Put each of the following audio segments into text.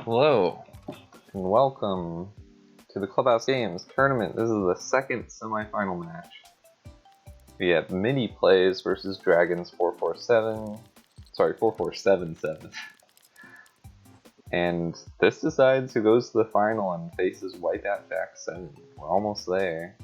Hello, and welcome to the Clubhouse Games tournament. This is the second semifinal match. We have MidiPlayz versus Dragonz4477. And this decides who goes to the final and faces Wipeout Jack 7. We're almost there.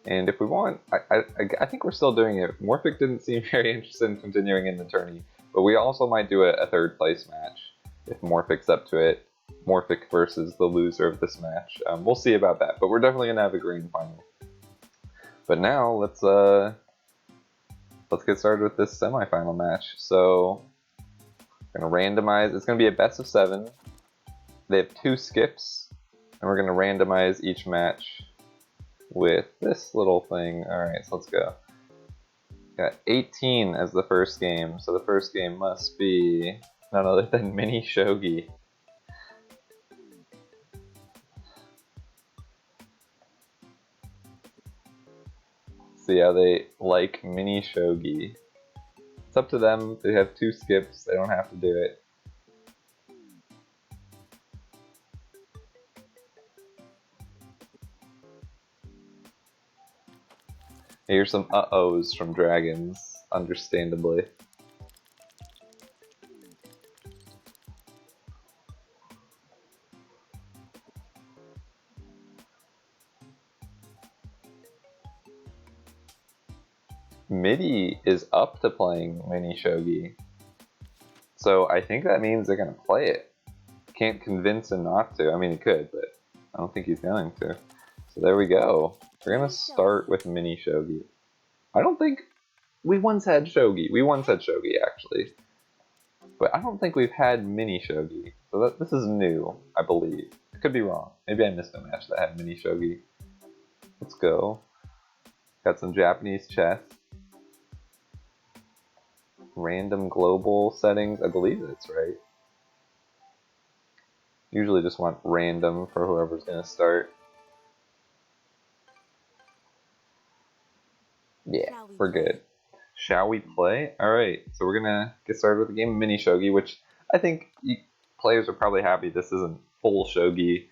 And if we want, I think we're still doing it. Morphic didn't seem very interested in continuing in the tourney, but we also might do a third place match if Morphic's up to it. Morphic versus the loser of this match. We'll see about that, but we're definitely gonna have a grand final. But now let's get started with this semifinal match. So we're gonna randomize. It's gonna be a best of 7. They have 2 skips, and we're gonna randomize each match with this little thing. Alright, so let's go. Got 18 as the first game, so the first game must be none other than Mini Shogi. See how they like Mini Shogi. It's up to them. They have 2 skips, they don't have to do it. Here's some uh-ohs from Dragonz, understandably. Midi is up to playing Mini Shogi, so I think that means they're gonna play it. Can't convince him not to. I mean, he could, but I don't think he's going to. So there we go. We're gonna start with Mini Shogi. I don't think we once had Shogi. We once had Shogi actually, but I don't think we've had Mini Shogi. So this is new, I believe. I could be wrong. Maybe I missed a match that had Mini Shogi. Let's go. Got some Japanese chess. Random global settings. I believe that's right. Usually just want random for whoever's gonna start. Yeah, we're good. Shall we play? Alright, so we're gonna get started with the game of Mini Shogi, which I think players are probably happy this isn't full Shogi.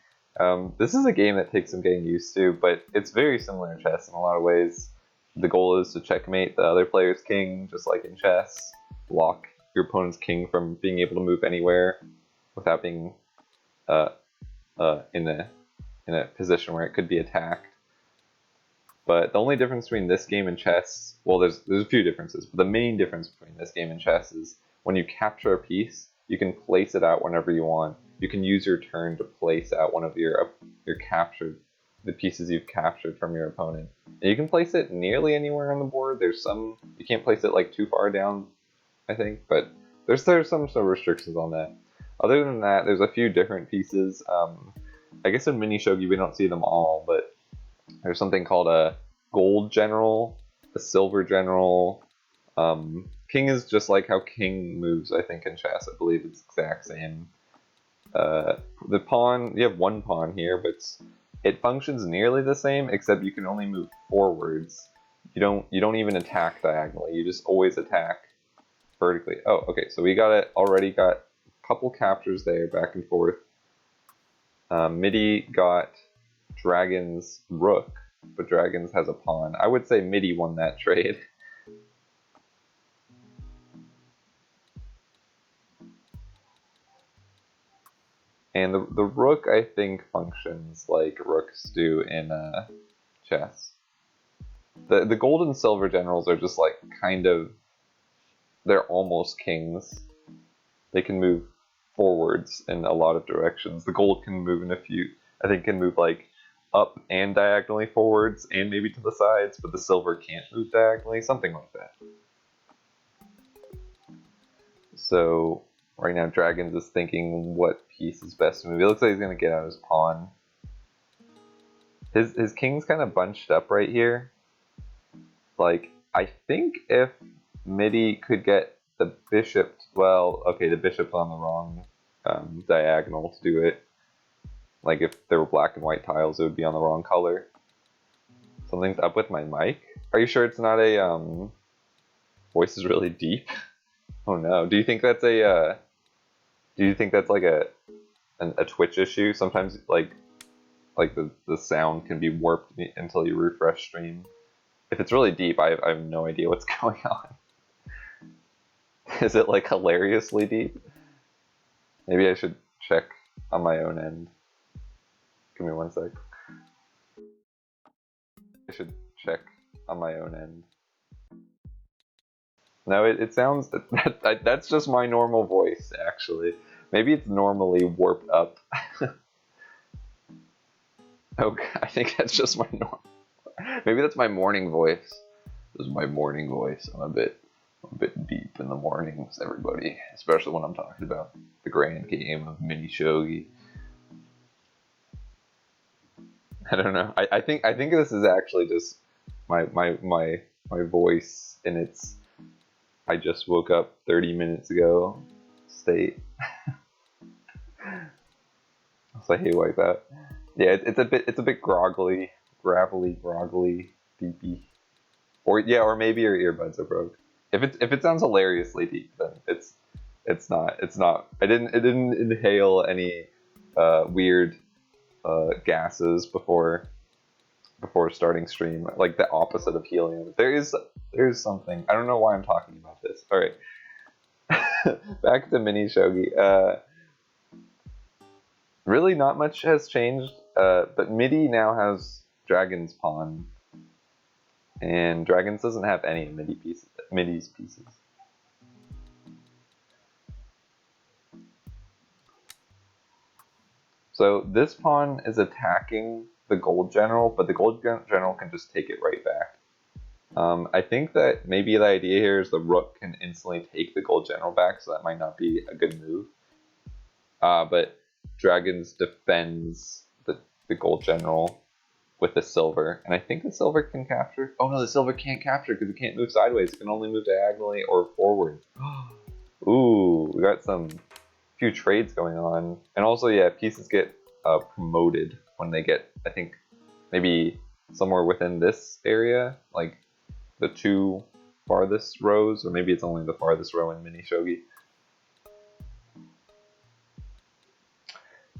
This is a game that takes some getting used to, but it's very similar to chess in a lot of ways. The goal is to checkmate the other player's king, just like in chess. Block your opponent's king from being able to move anywhere without being in a position where it could be attacked. But the only difference between this game and chess, well, there's a few differences, but the main difference between this game and chess is when you capture a piece, you can place it out whenever you want. You can use your turn to place out one of the pieces you've captured from your opponent. And you can place it nearly anywhere on the board. There's some, you can't place it like too far down, I think, but there's some restrictions on that. Other than that, there's a few different pieces. I guess in Mini Shogi we don't see them all, but there's something called a gold general, a silver general. King is just like how king moves, I think, in chess. I believe it's the exact same. The pawn, you have one pawn here, but it functions nearly the same, except you can only move forwards. You don't even attack diagonally. You just always attack vertically. Oh, okay. So we already got a couple captures there, back and forth. Midi got Dragon's rook, but Dragonz has a pawn. I would say Midi won that trade. And the rook, I think, functions like rooks do in chess. The gold and silver generals are just like they're almost kings. They can move forwards in a lot of directions. The gold can move in a few, I think can move like up and diagonally forwards and maybe to the sides, but the silver can't move diagonally, something like that. So right now Dragonz is thinking what piece is best to move. It looks like he's going to get out his pawn. His king's kind of bunched up right here. Like, I think if Midi could get the bishop, well, okay, the bishop's on the wrong diagonal to do it. Like, if there were black and white tiles, it would be on the wrong color. Something's up with my mic? Are you sure it's not a, voice is really deep? Oh no, do you think that's a, Do you think that's like a Twitch issue? Sometimes like the sound can be warped until you refresh stream. If it's really deep, I have no idea what's going on. Is it like hilariously deep? Maybe I should check on my own end. Give me one sec. I should check on my own end. No, it sounds that's just my normal voice actually. Maybe it's normally warped up. Okay, I think that's just my maybe that's my morning voice. This is my morning voice. I'm a bit deep in the mornings, everybody, especially when I'm talking about the grand game of mini shogi. I don't know. I think this is actually just my voice in its I just woke up 30 minutes ago state. So I hate like that. Yeah, it's a bit gravelly, deepy. Or maybe your earbuds are broke. If it sounds hilariously deep, then it's not. It didn't inhale any weird gases before starting stream, like the opposite of helium. There's something. I don't know why I'm talking about this. All right, back to mini shogi. Really, not much has changed. But Midi now has Dragon's Pawn, and Dragonz doesn't have any Midi's pieces. So this pawn is attacking the gold general, but the gold general can just take it right back. I think that maybe the idea here is the rook can instantly take the gold general back, so that might not be a good move. But Dragonz defends the gold general with the silver, and I think the silver can capture. Oh no, the silver can't capture because it can't move sideways. It can only move diagonally or forward. Ooh, we got some few trades going on, and also yeah, pieces get promoted when they get, I think, maybe somewhere within this area, like the two farthest rows, or maybe it's only the farthest row in mini shogi.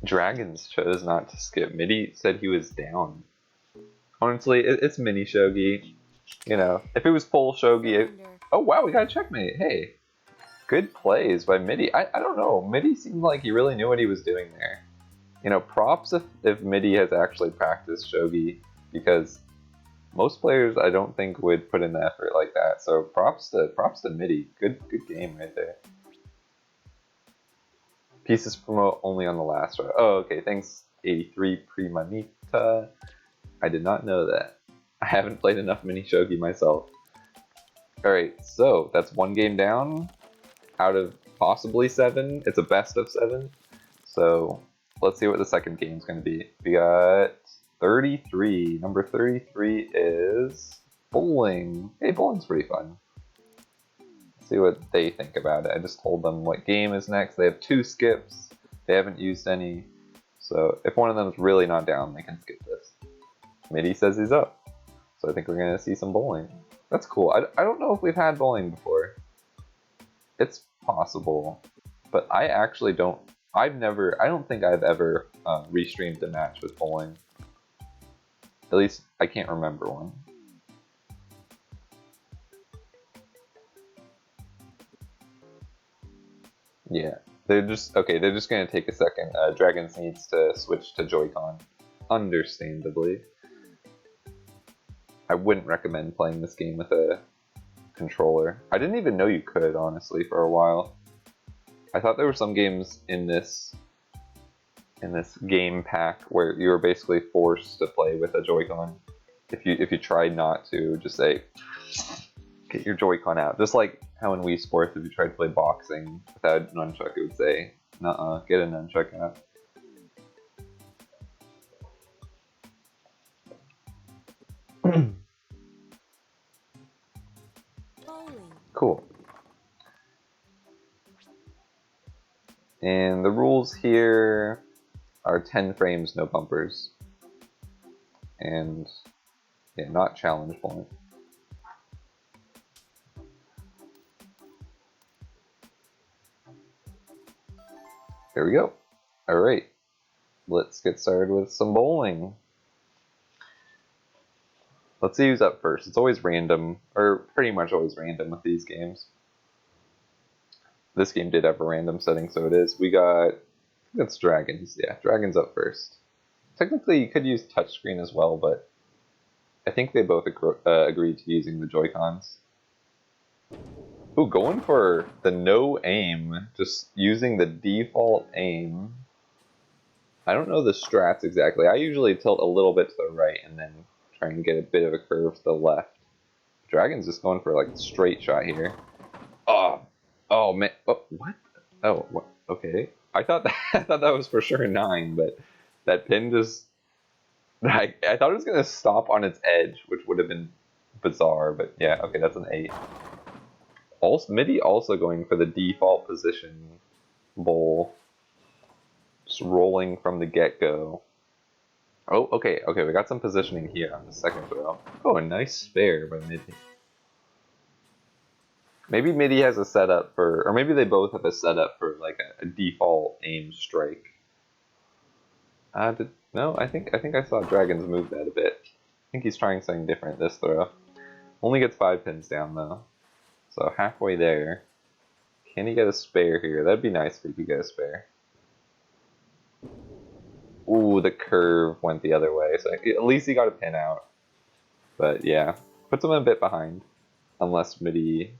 Dragonz chose not to skip. Midi said he was down. Honestly, it's mini shogi. You know, if it was full shogi, oh wow, we got a checkmate. Hey, good plays by Midi. I don't know. Midi seemed like he really knew what he was doing there. You know, props if Midi has actually practiced shogi, because most players I don't think would put in the effort like that. So props to Midi. Good game right there. Pieces promote only on the last row. Oh, okay. Thanks, 83 Primanita. I did not know that. I haven't played enough mini shogi myself. Alright, so that's one game down out of possibly 7. It's a best of 7. So let's see what the second game's going to be. We got 33. Number 33 is bowling. Hey, bowling's pretty fun. Let's see what they think about it. I just told them what game is next. They have 2 skips. They haven't used any. So if one of them is really not down, they can skip this. Midi says he's up. So I think we're going to see some bowling. That's cool. I don't know if we've had bowling before. It's possible. But I actually don't. I don't think I've ever restreamed a match with bowling. At least I can't remember one. Yeah. They're just gonna take a second. Dragonz needs to switch to Joy-Con. Understandably. I wouldn't recommend playing this game with a controller. I didn't even know you could, honestly, for a while. I thought there were some games in this game pack where you were basically forced to play with a Joy-Con. If you tried not to, just say, get your Joy-Con out. Just like how in Wii Sports, if you tried to play boxing without a nunchuck, it would say, nuh-uh, get a nunchuck out. Cool. And the rules here are 10 frames, no bumpers. And yeah, not challenge bowling. Here we go. Alright, let's get started with some bowling. Let's see who's up first. It's always random, or pretty much always random with these games. This game did have a random setting, so it is. We got, I think that's Dragonz. Yeah, Dragonz up first. Technically, you could use touchscreen as well, but I think they both agreed to using the Joy-Cons. Ooh, going for the no aim, just using the default aim. I don't know the strats exactly. I usually tilt a little bit to the right and then try and get a bit of a curve to the left. Dragon's just going for like a straight shot here. Oh man! Oh, what? Oh, what? Okay. I thought that was for sure 9, but that pin just. I thought it was gonna stop on its edge, which would have been bizarre. But yeah, okay, that's an 8. Also, Midi also going for the default position bowl, just rolling from the get-go. Oh, okay, we got some positioning here on the second throw. Oh, a nice spare by Midi. Maybe Midi has a setup for, or maybe they both have a setup for like a default aim strike. No, I think I saw Dragonz move that a bit. I think he's trying something different this throw. Only gets 5 pins down though, so halfway there. Can he get a spare here? That'd be nice if he could get a spare. Ooh, the curve went the other way, so at least he got a pin out. But yeah, puts him a bit behind, unless Midi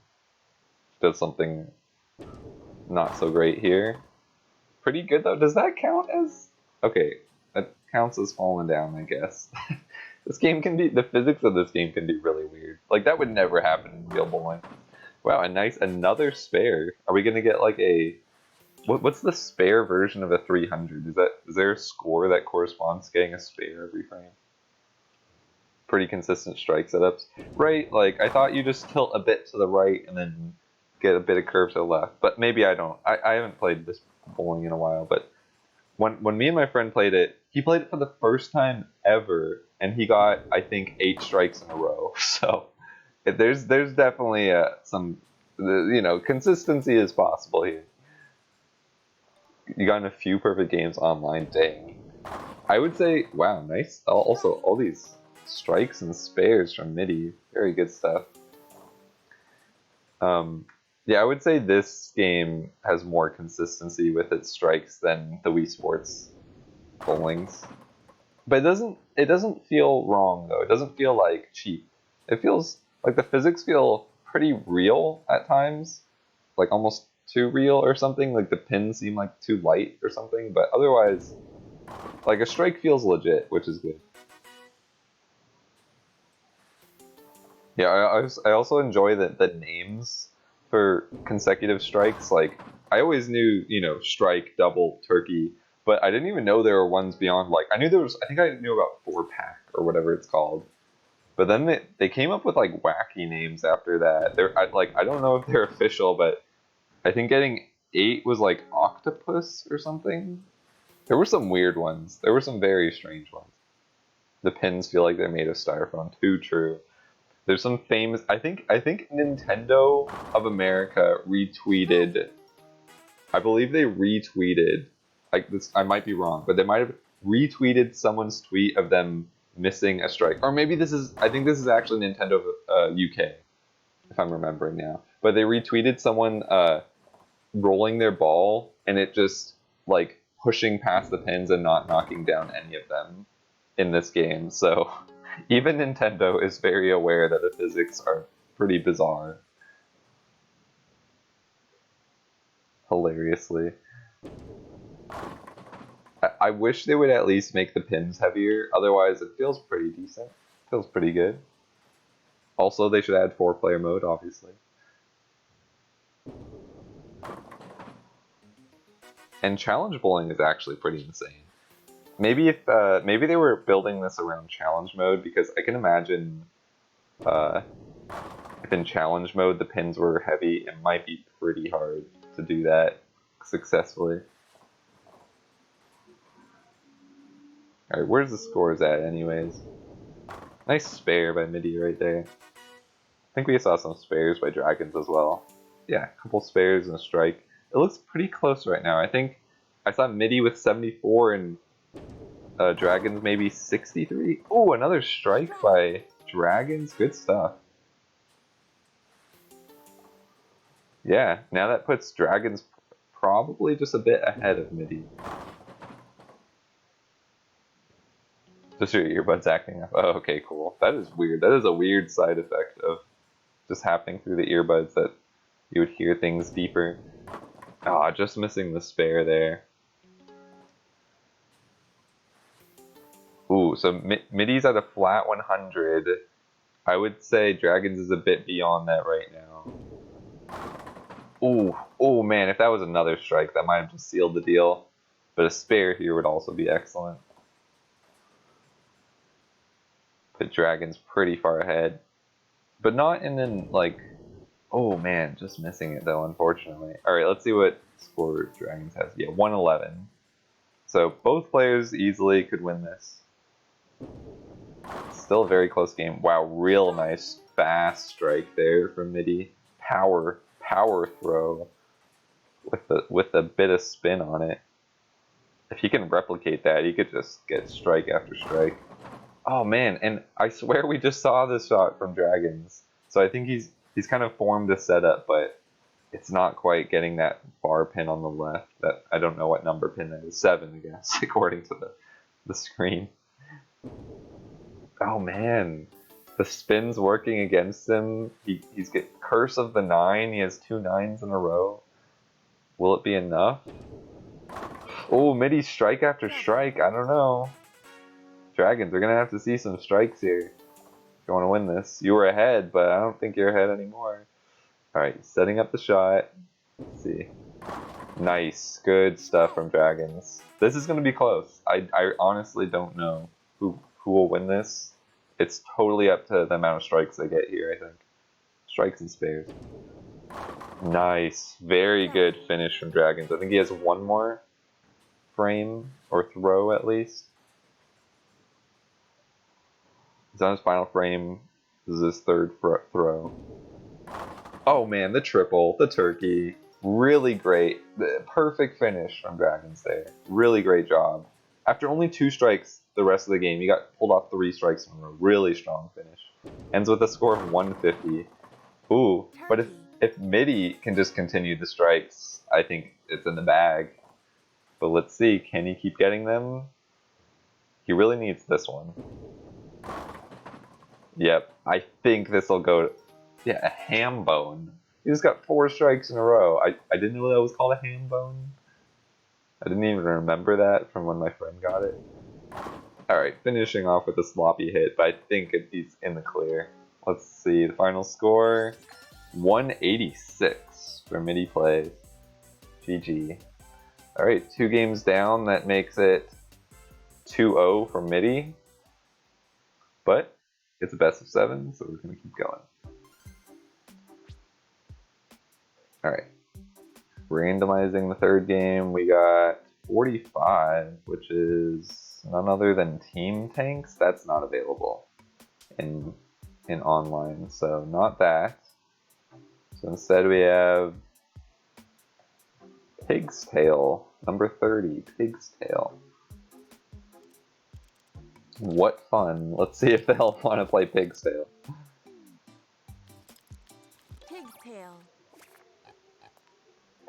does something not so great here. Pretty good though. Does that count as? Okay, that counts as falling down, I guess. This game can be, the physics of this game can be really weird. Like that would never happen in real bowling. Wow, another spare. Are we gonna get like a? What's the spare version of a 300? Is there a score that corresponds to getting a spare every frame? Pretty consistent strike setups, right? Like I thought you just tilt a bit to the right and then get a bit of curve to the left, but maybe I don't. I haven't played this bowling in a while, but when me and my friend played it, he played it for the first time ever, and he got I think 8 strikes in a row. So there's definitely some consistency is possible here. You got in a few perfect games online. Dang, I would say wow, nice. Also all these strikes and spares from Midi, very good stuff. Yeah, I would say this game has more consistency with its strikes than the Wii Sports bowlings. But it doesn't feel wrong though. It doesn't feel like cheap. It feels like the physics feel pretty real at times, like almost too real or something. Like the pins seem like too light or something, but otherwise, like a strike feels legit, which is good. Yeah, I also enjoy the names for consecutive strikes. Like I always knew, strike, double, turkey, but I didn't even know there were ones beyond. Like I think I knew about 4-pack or whatever it's called. But then they came up with like wacky names after that. I don't know if they're official, but I think getting 8 was like octopus or something. There were some weird ones. There were some very strange ones. The pins feel like they're made of styrofoam. Too true. There's some famous. I think Nintendo of America retweeted. I believe they retweeted. I might be wrong, but they might have retweeted someone's tweet of them missing a strike, or maybe this is. I think this is actually Nintendo UK, if I'm remembering now. But they retweeted someone rolling their ball and it just like pushing past the pins and not knocking down any of them in this game. So even Nintendo is very aware that the physics are pretty bizarre. Hilariously. I wish they would at least make the pins heavier, otherwise it feels pretty decent. Feels pretty good. Also, they should add 4-player mode, obviously. And challenge bowling is actually pretty insane. Maybe if maybe they were building this around challenge mode, because I can imagine if in challenge mode the pins were heavy, it might be pretty hard to do that successfully. Alright, where's the scores at anyways? Nice spare by Midi right there. I think we saw some spares by Dragonz as well. Yeah, a couple spares and a strike. It looks pretty close right now. I think I saw Midi with 74 and Dragonz maybe 63. Oh, another strike by Dragonz. Good stuff. Yeah, now that puts Dragonz probably just a bit ahead of Midi. Just your earbuds acting up. Oh, okay, cool. That is weird. That is a weird side effect of just happening through the earbuds, that you would hear things deeper. Ah, just missing the spare there. Ooh, so Midi's at a flat 100. I would say Dragonz is a bit beyond that right now. Ooh, oh man, if that was another strike, that might have just sealed the deal. But a spare here would also be excellent. Put Dragonz pretty far ahead. But not in then, like, oh man, just missing it though, unfortunately. Alright, let's see what score Dragonz has. Yeah, 111. So both players easily could win this. Still a very close game. Wow, real nice fast strike there from Midi. Power throw with a bit of spin on it. If he can replicate that, he could just get strike after strike. Oh man, and I swear we just saw this shot from Dragonz. So I think he's kind of formed a setup, but it's not quite getting that bar pin on the left. That I don't know what number pin that is. 7, I guess, according to the screen. Oh man, the spin's working against him. He's get curse of the 9. He has 2 9s in a row. Will it be enough? Oh, Midi strike after strike. I don't know. Dragonz, we're gonna have to see some strikes here if you want to win this. You were ahead, but I don't think you're ahead anymore. Alright, setting up the shot. Let's see. Nice. Good stuff from Dragonz. This is going to be close. I honestly don't know who will win this. It's totally up to the amount of strikes they get here, I think. Strikes and spares. Nice. Very good finish from Dragonz. I think he has one more frame, or throw at least. He's on his final frame. This is his 3rd throw. Oh man, the triple, the turkey. Really great. The perfect finish from Dragonz there. Really great job. After only 2 strikes the rest of the game, he got pulled off 3 strikes from a really strong finish. Ends with a score of 150. Ooh, but if Midi can just continue the strikes, I think it's in the bag. But let's see, can he keep getting them? He really needs this one. Yep, I think this will go... Yeah, a ham bone. He just got 4 strikes in a row. I didn't know that was called a ham bone. I didn't even remember that from when my friend got it. Alright, finishing off with a sloppy hit, but I think he's in the clear. Let's see, the final score, 186 for MidiPlayz. GG. Alright, 2 games down, that makes it 2-0 for Midi. But it's a best of 7, so we're going to keep going. Alright, randomizing the 3rd game, we got 45, which is none other than Team Tanks. That's not available in online, so not that. So instead we have Pig's Tail, number 30, Pig's Tail. What fun. Let's see if they'll want to play Pig's Tail. Pig's Tail.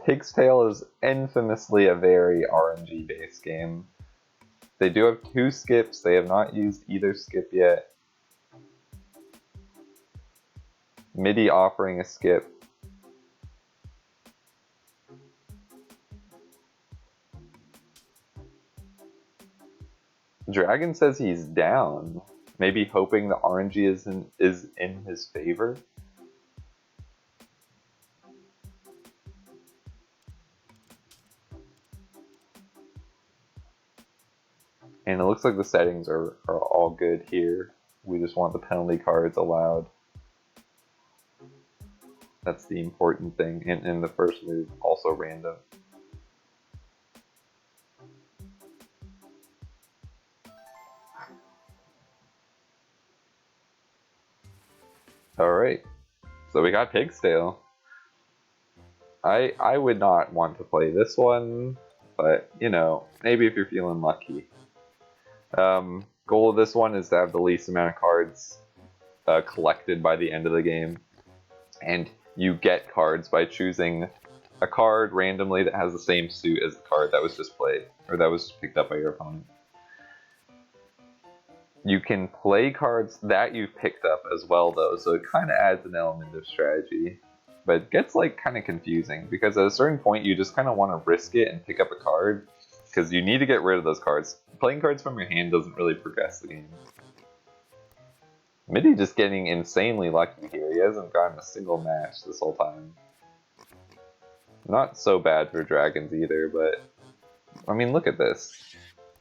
Pig's Tail is infamously a very RNG based game. They do have 2 skips, they have not used either skip yet. Midi offering a skip. Dragon says he's down, maybe hoping the RNG is in his favor. And it looks like the settings are all good here. We just want the penalty cards allowed. That's the important thing. And the first move, also random. Alright, so we got Pig's Tail. I would not want to play this one. but you know, maybe if you're feeling lucky. Goal of this one is to have the least amount of cards collected by the end of the game, and you get cards by choosing a card randomly that has the same suit as the card that was just played, or that was picked up by your opponent. You can play cards that you've picked up as well though, so it kind of adds an element of strategy. But it gets like kind of confusing, because at a certain point you just kind of want to risk it and pick up a card, because you need to get rid of those cards. Playing cards from your hand doesn't really progress the game. Midi just getting insanely lucky here. He hasn't gotten a single match this whole time. Not so bad for Dragons either, but I mean, look at this.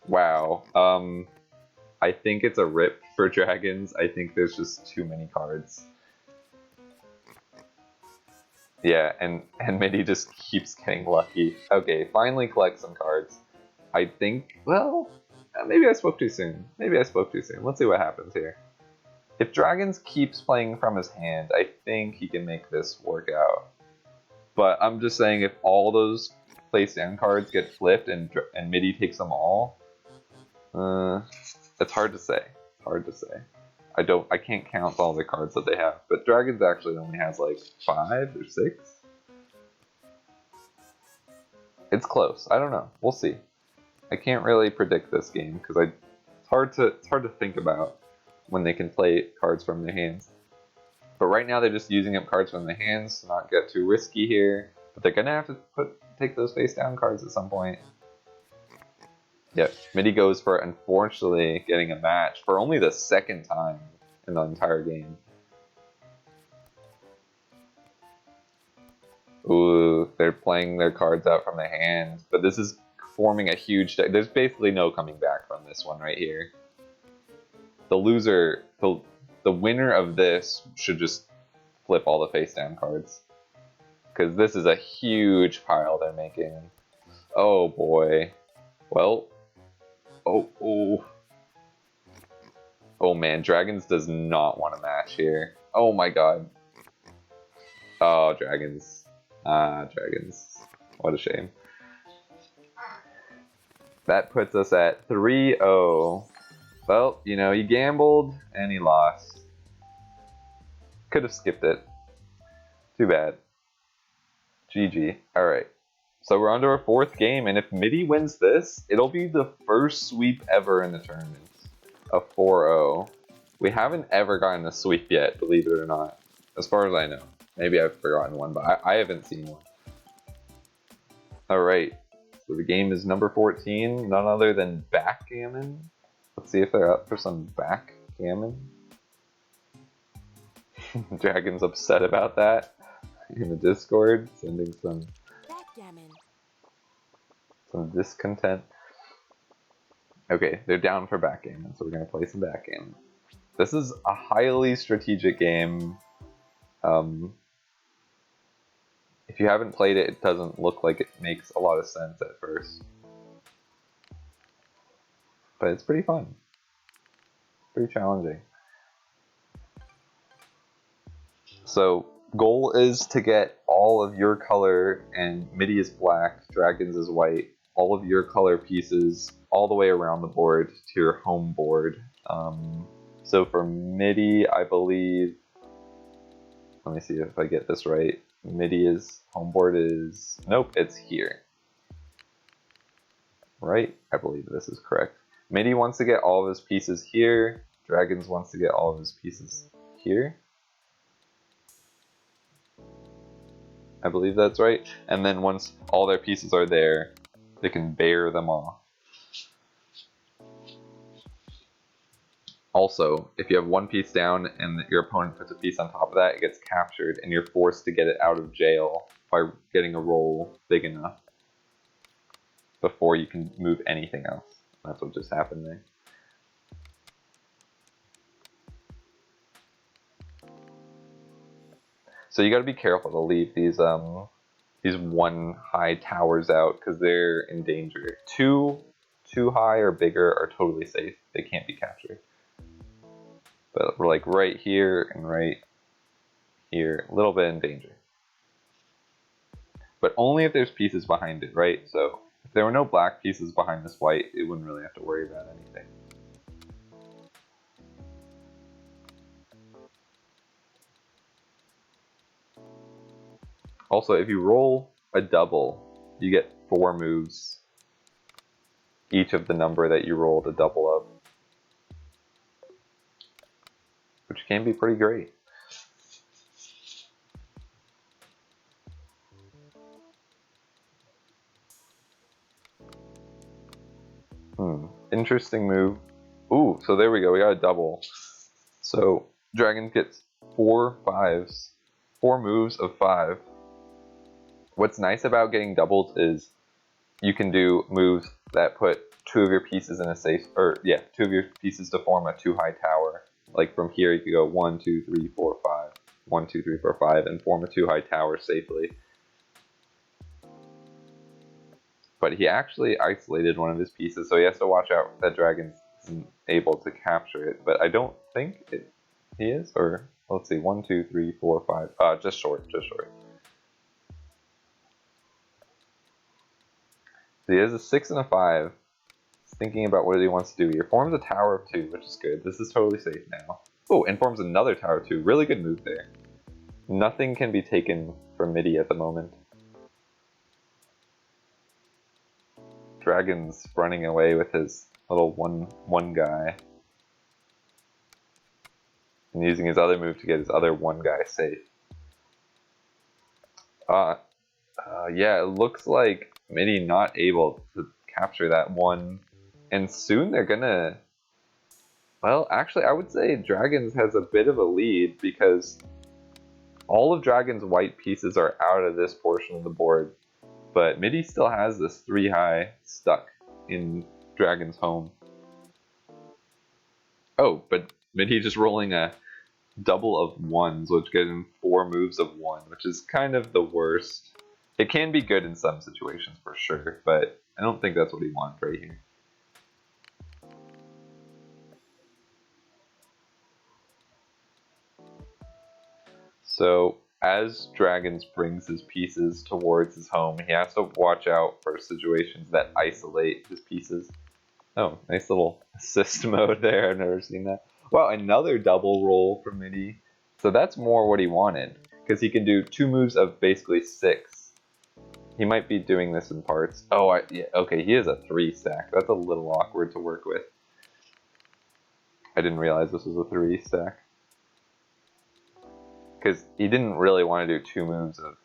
Wow. I think it's a rip for Dragons. I think there's just too many cards. Yeah, and Midi just keeps getting lucky. Okay, finally collect some cards. I think, well, maybe I spoke too soon. Maybe I spoke too soon. Let's see what happens here. If Dragons keeps playing from his hand, I think he can make this work out. But I'm just saying, if all those place down cards get flipped and Midi takes them all, it's hard to say. It's hard to say. I can't count all the cards that they have, but Dragons actually only has like 5 or 6. It's close. I don't know. We'll see. I can't really predict this game because it's hard to think about when they can play cards from their hands. But right now they're just using up cards from their hands to not get too risky here. But they're gonna have to take those face down cards at some point. Yep, Midi goes for, unfortunately, getting a match for only the second time in the entire game. Ooh, they're playing their cards out from their hands, but this is forming a huge deck. There's basically no coming back from this one right here. The loser, the winner of this should just flip all the face down cards, because this is a huge pile they're making. Oh boy. Well, oh man, Dragons does not want a match here. Oh my god. Oh, Dragons. Dragons. What a shame. That puts us at 3-0. Well, you know, he gambled and he lost. Could have skipped it. Too bad. GG. Alright. So we're on to our 4th game, and if Midi wins this, it'll be the first sweep ever in the tournament. A 4-0. We haven't ever gotten a sweep yet, believe it or not. As far as I know. Maybe I've forgotten one, but I haven't seen one. Alright. So the game is number 14, none other than Backgammon. Let's see if they're up for some backgammon. Dragon's upset about that in the Discord, sending some discontent. Okay, they're down for backgammon, so we're gonna play some backgammon. This is a highly strategic game. If you haven't played it, it doesn't look like it makes a lot of sense at first. But it's pretty fun. Pretty challenging. So, goal is to get all of your color, and Midi is black, Dragons is white, all of your color pieces all the way around the board to your home board. So for Midi, I believe, let me see if I get this right. Midi's home board is, nope, it's here. Right? I believe this is correct. Midi wants to get all of his pieces here. Dragons wants to get all of his pieces here. I believe that's right. And then once all their pieces are there, they can bear them off. Also, if you have one piece down and your opponent puts a piece on top of that, it gets captured and you're forced to get it out of jail by getting a roll big enough before you can move anything else. That's what just happened there. So you got to be careful to leave these one high towers out because they're in danger. Too high or bigger are totally safe. They can't be captured. But we're like right here and right here, a little bit in danger. But only if there's pieces behind it, right? So If there were no black pieces behind this white, it wouldn't really have to worry about anything. Also, if you roll a double, you get 4 moves, each of the number that you rolled a double of, which can be pretty great. Interesting move. Ooh, so there we go, we got a double. So Dragon gets 4 5s, 4 moves of 5. What's nice about getting doubles is you can do moves that put 2 of your pieces in a safe, or yeah, 2 of your pieces to form a 2 high tower. Like from here you could go 1, 2, 3, 4, 5, 1, 2, 3, 4, 5, and form a 2 high tower safely. But he actually isolated one of his pieces, so he has to watch out that Dragon isn't able to capture it. But I don't think he is, or let's see, 1, 2, 3, 4, 5. Just short, just short. So he has a 6 and a 5. He's thinking about what he wants to do here. Forms a tower of 2, which is good. This is totally safe now. Oh, and forms another tower of 2. Really good move there. Nothing can be taken from Midi at the moment. Dragon's running away with his little one guy. And using his other move to get his other one guy safe. Yeah, it looks like Midi not able to capture that one. And soon they're gonna... Well, actually, I would say Dragon's has a bit of a lead because all of Dragon's white pieces are out of this portion of the board. But Midi still has this 3 high stuck in Dragon's home. Oh, but Midi just rolling a double of 1s, which gives him 4 moves of 1, which is kind of the worst. It can be good in some situations for sure, but I don't think that's what he wants right here. So as Dragon's brings his pieces towards his home, he has to watch out for situations that isolate his pieces. Oh, nice little assist mode there. I've never seen that. Wow, another double roll from Midi. So that's more what he wanted, because he can do 2 moves of basically 6. He might be doing this in parts. Oh, yeah, okay, he has a 3 stack. That's a little awkward to work with. I didn't realize this was a 3 stack. Because he didn't really want to do 2 moves of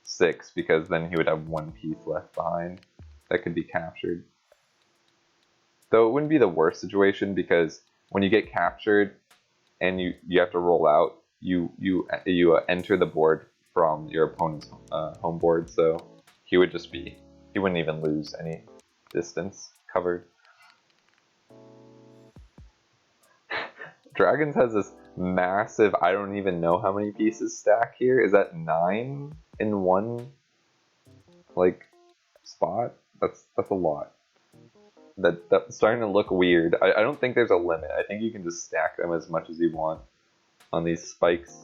6, because then he would have 1 piece left behind that could be captured. Though it wouldn't be the worst situation, because when you get captured and you have to roll out, you enter the board from your opponent's home board, so he wouldn't even lose any distance covered. Dragons has this massive, I don't even know how many pieces stack here. Is that 9 in one like spot? That's a lot. That's starting to look weird. I don't think there's a limit. I think you can just stack them as much as you want on these spikes.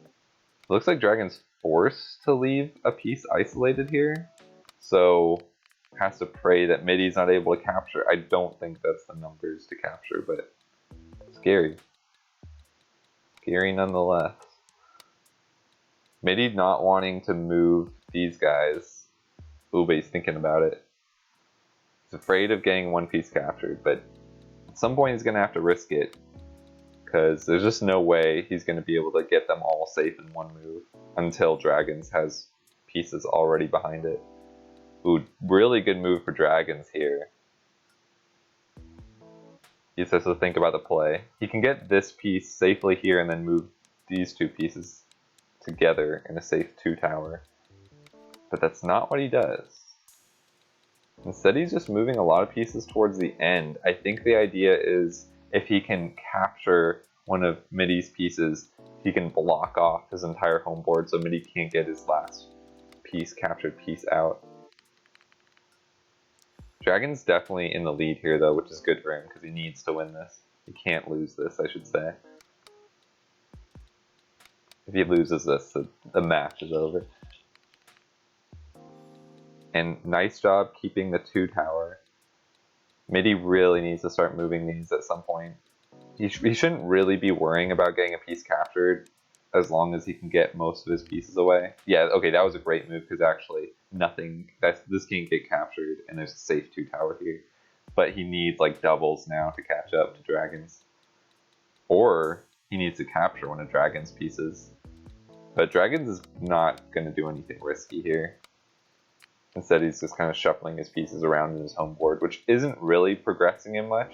It looks like Dragon's forced to leave a piece isolated here, so has to pray that Midi's not able to capture. I don't think that's the numbers to capture, but scary. Scary nonetheless. Midi not wanting to move these guys. Ooh, but he's thinking about it. He's afraid of getting 1 piece captured, but at some point he's going to have to risk it, because there's just no way he's going to be able to get them all safe in 1 move until Dragons has pieces already behind it. Ooh, really good move for Dragons here. He just has to think about the play. He can get this piece safely here and then move these 2 pieces together in a safe 2 tower. But that's not what he does. Instead, he's just moving a lot of pieces towards the end. I think the idea is if he can capture one of Midi's pieces, he can block off his entire home board so Midi can't get his last captured piece out. Dragon's definitely in the lead here though, which is good for him because he needs to win this. He can't lose this, I should say. If he loses this, the match is over. And nice job keeping the 2 tower. Midi really needs to start moving these at some point. He shouldn't really be worrying about getting a piece captured as long as he can get most of his pieces away. Yeah, okay, that was a great move because actually this can't get captured and there's a safe 2 tower here. But he needs like doubles now to catch up to Dragons. Or he needs to capture one of Dragon's pieces. But Dragons is not going to do anything risky here. Instead, he's just kind of shuffling his pieces around in his home board, which isn't really progressing him much.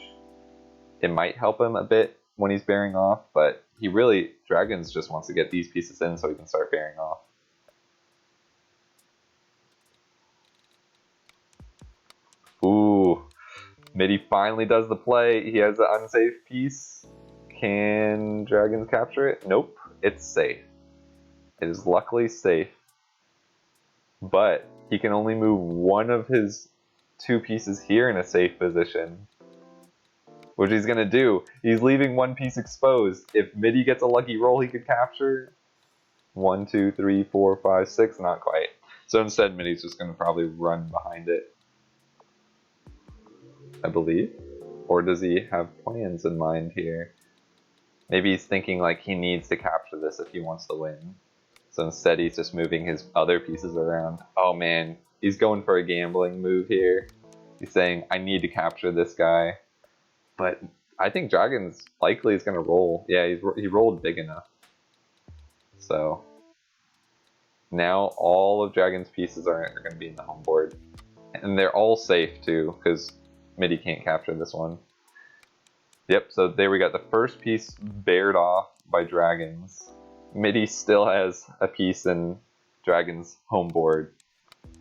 It might help him a bit when he's bearing off, but Dragons just wants to get these pieces in so he can start bearing off. Ooh, Midi finally does the play. He has an unsafe piece. Can Dragons capture it? Nope, it's safe. It is luckily safe. But he can only move one of his 2 pieces here in a safe position. Which he's going to do. He's leaving 1 piece exposed. If Midi gets a lucky roll, he could capture 1, 2, 3, 4, 5, 6. Not quite. So instead, Midi's just going to probably run behind it. I believe. Or does he have plans in mind here? Maybe he's thinking like he needs to capture this if he wants to win. So instead he's just moving his other pieces around. Oh man, he's going for a gambling move here. He's saying, I need to capture this guy. But I think Dragon's likely is going to roll. Yeah, he rolled big enough. So now all of Dragon's pieces are going to be in the home board. And they're all safe too, because Midi can't capture this one. Yep, so there we got the first piece bared off by Dragons. Midi still has a piece in Dragon's home board.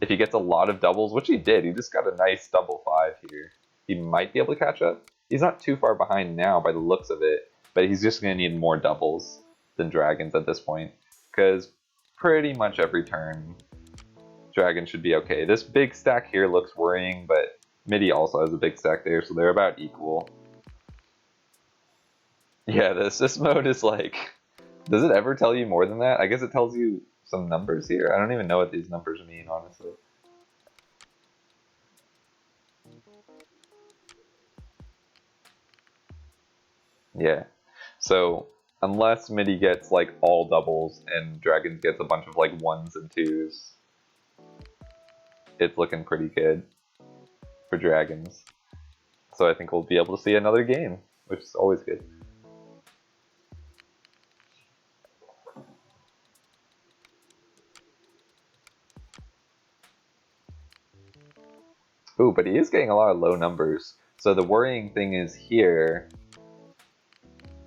If he gets a lot of doubles, which he did, he just got a nice double 5 here. He might be able to catch up. He's not too far behind now by the looks of it, but he's just going to need more doubles than Dragons at this point. Because pretty much every turn, Dragon should be okay. This big stack here looks worrying, but Midi also has a big stack there, so they're about equal. Yeah, the assist mode is like... Does it ever tell you more than that? I guess it tells you some numbers here. I don't even know what these numbers mean, honestly. Yeah. So, unless Midi gets like all doubles and Dragons gets a bunch of like 1s and 2s, it's looking pretty good for Dragons. So I think we'll be able to see another game, which is always good. Ooh, but he is getting a lot of low numbers. So the worrying thing is here,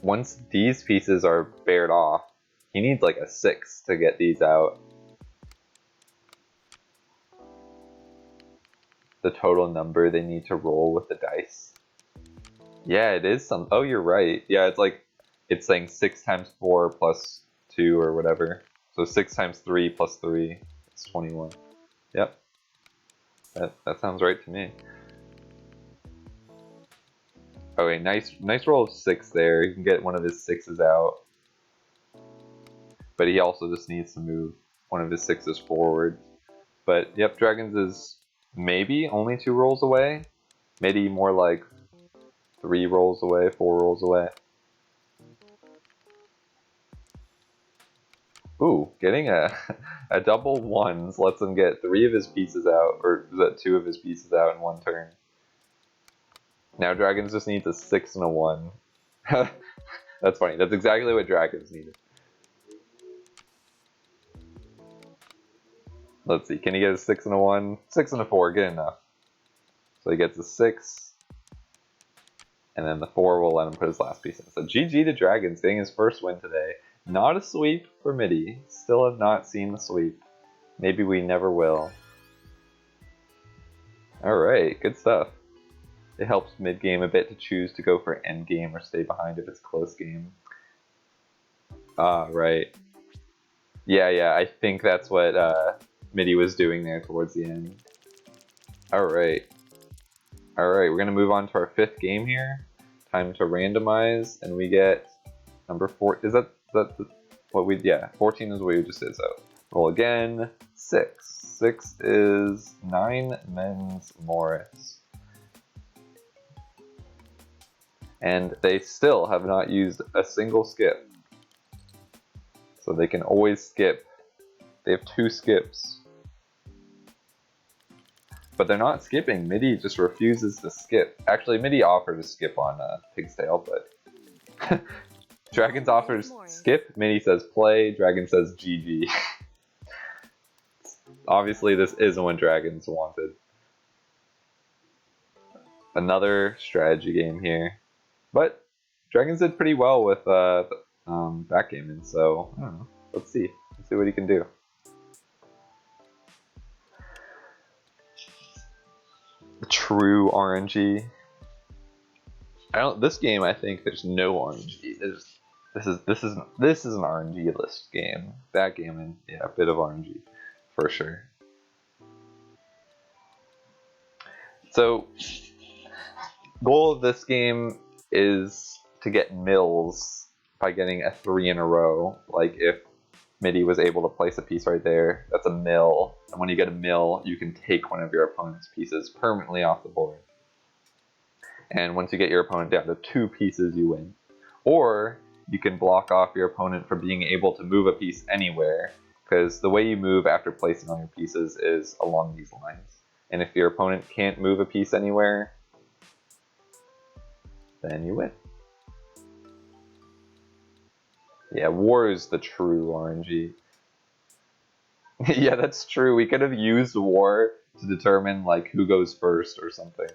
once these pieces are bared off, he needs like a 6 to get these out. The total number they need to roll with the dice. Yeah, it is some. Oh, you're right. Yeah, it's like, it's saying 6 times 4 plus 2 or whatever. So 6 times 3 plus 3, it's 21. Yep. That sounds right to me. Okay, nice roll of 6 there. He can get one of his 6s out. But he also just needs to move one of his 6s forward. But yep, Dragons is maybe only 2 rolls away. Maybe more like 3 rolls away, 4 rolls away. Ooh, getting a double 1s lets him get 3 of his pieces out, or is that 2 of his pieces out in 1 turn. Now Dragons just needs a 6 and a 1. That's funny, that's exactly what Dragons needed. Let's see, can he get a 6 and a 1? 6 and a 4, good enough. So he gets a 6, and then the 4 will let him put his last piece in. So GG to Dragons, getting his first win today. Not a sweep for Midi. Still have not seen the sweep. Maybe we never will. Alright, good stuff. It helps mid-game a bit to choose to go for end-game or stay behind if it's close game. Ah, right. Yeah, I think that's what Midi was doing there towards the end. Alright, we're going to move on to our 5th game here. Time to randomize, and we get number 4. Is that what we, yeah, 14 is what we just did, so roll again, 6. 6 is 9 men's Morris. And they still have not used a single skip. So they can always skip. They have 2 skips. But they're not skipping. Midi just refuses to skip. Actually, Midi offered to skip on Pig's Tail, but Dragonz offers skip, Midi says play, Dragon says GG. Obviously, this isn't what Dragonz wanted. Another strategy game here. But Dragonz did pretty well with backgammon, so I don't know. Let's see. Let's see what he can do. True RNG. This game, I think there's no RNG. This is an RNG list game. Backgammon, yeah, a bit of RNG for sure. So, goal of this game is to get mills by getting a 3 in a row. Like if Midi was able to place a piece right there, that's a mill. And when you get a mill, you can take one of your opponent's pieces permanently off the board. And once you get your opponent down to 2 pieces, you win. Or you can block off your opponent from being able to move a piece anywhere, because the way you move after placing all your pieces is along these lines. And if your opponent can't move a piece anywhere, then you win. Yeah, war is the true RNG. Yeah, that's true. We could have used war to determine like who goes first or something.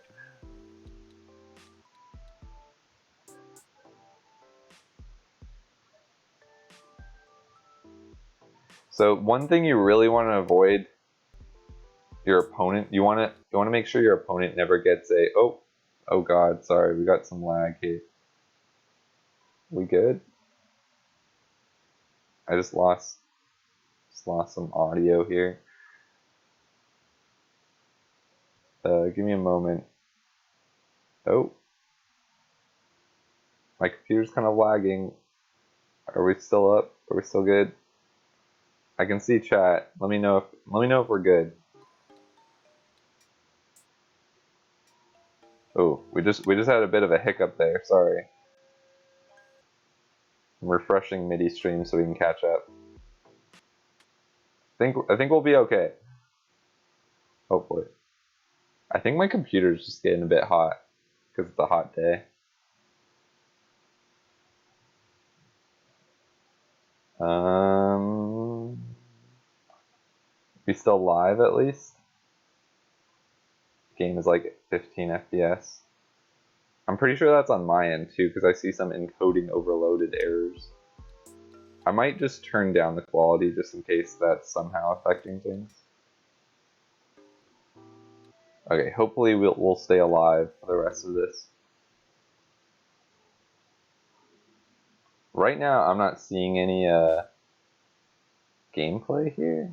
So one thing you really want to avoid your opponent, you want to make sure your opponent never gets a oh god, sorry, we got some lag here. We good? I just lost some audio here. Give me a moment. Oh, my computer's kind of lagging. Are we still up? Are we still good? I can see chat. Let me know if we're good. Oh, we just had a bit of a hiccup there. Sorry. I'm refreshing MIDI stream so we can catch up. I think we'll be okay. Hopefully. I think my computer's just getting a bit hot because it's a hot day. We still live at least? Game is like 15 FPS. I'm pretty sure that's on my end too because I see some encoding overloaded errors. I might just turn down the quality just in case that's somehow affecting things. Okay, hopefully we'll stay alive for the rest of this. Right now, I'm not seeing any gameplay here.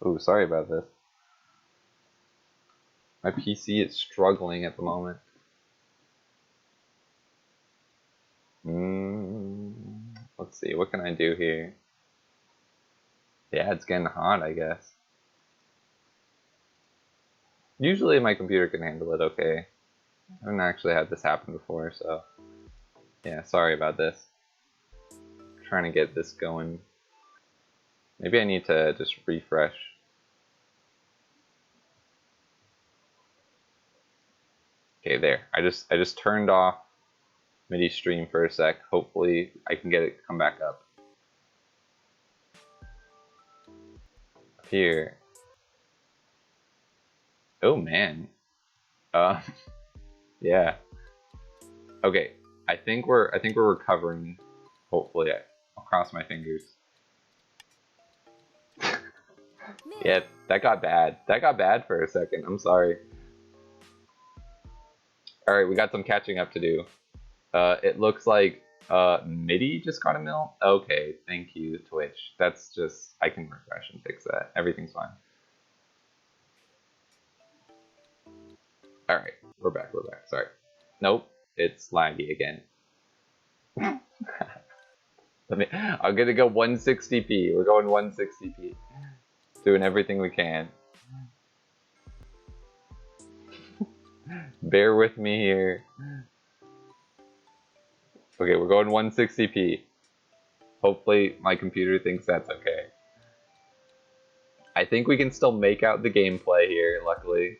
Oh, sorry about this. My PC is struggling at the moment. Let's see, what can I do here? Yeah, it's getting hot, I guess. Usually my computer can handle it okay. I haven't actually had this happen before, so yeah, sorry about this. I'm trying to get this going. Maybe I need to just refresh. Okay, there. I just turned off MIDI stream for a sec. Hopefully I can get it come back up. Here. Oh man. Yeah. Okay. I think we're recovering. Hopefully, I'll cross my fingers. Yeah, that got bad. That got bad for a second. I'm sorry. All right, we got some catching up to do. It looks like MIDI just got a mill. Okay, thank you, Twitch. That's just, I can refresh and fix that. Everything's fine. All right, we're back. Sorry. Nope, it's laggy again. I'm gonna go 160p. We're going 160p. Doing everything we can. Bear with me here. Okay, we're going 160p. Hopefully my computer thinks that's okay. I think we can still make out the gameplay here, luckily.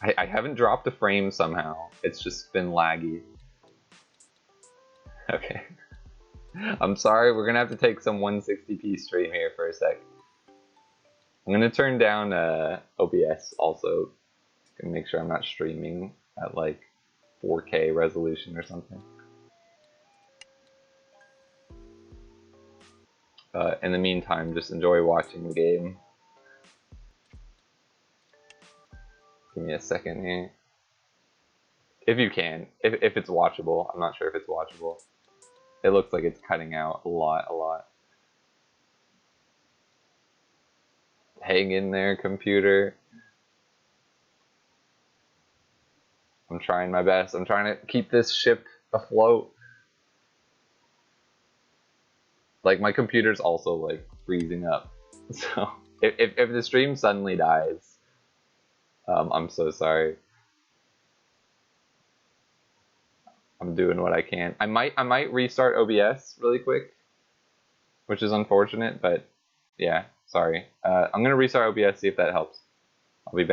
I haven't dropped a frame somehow. It's just been laggy. Okay. I'm sorry, we're gonna have to take some 160p stream here for a sec. I'm gonna turn down OBS also. To make sure I'm not streaming at like 4K resolution or something. In the meantime, just enjoy watching the game. Give me a second here. If you can. If it's watchable. I'm not sure if it's watchable. It looks like it's cutting out a lot. Hang in there, computer. I'm trying my best. I'm trying to keep this ship afloat. Like, my computer's also, like, freezing up. So, if the stream suddenly dies, I'm so sorry. I'm doing what I can. I might restart OBS really quick, which is unfortunate, but yeah, sorry. I'm gonna restart OBS, see if that helps. I'll be back.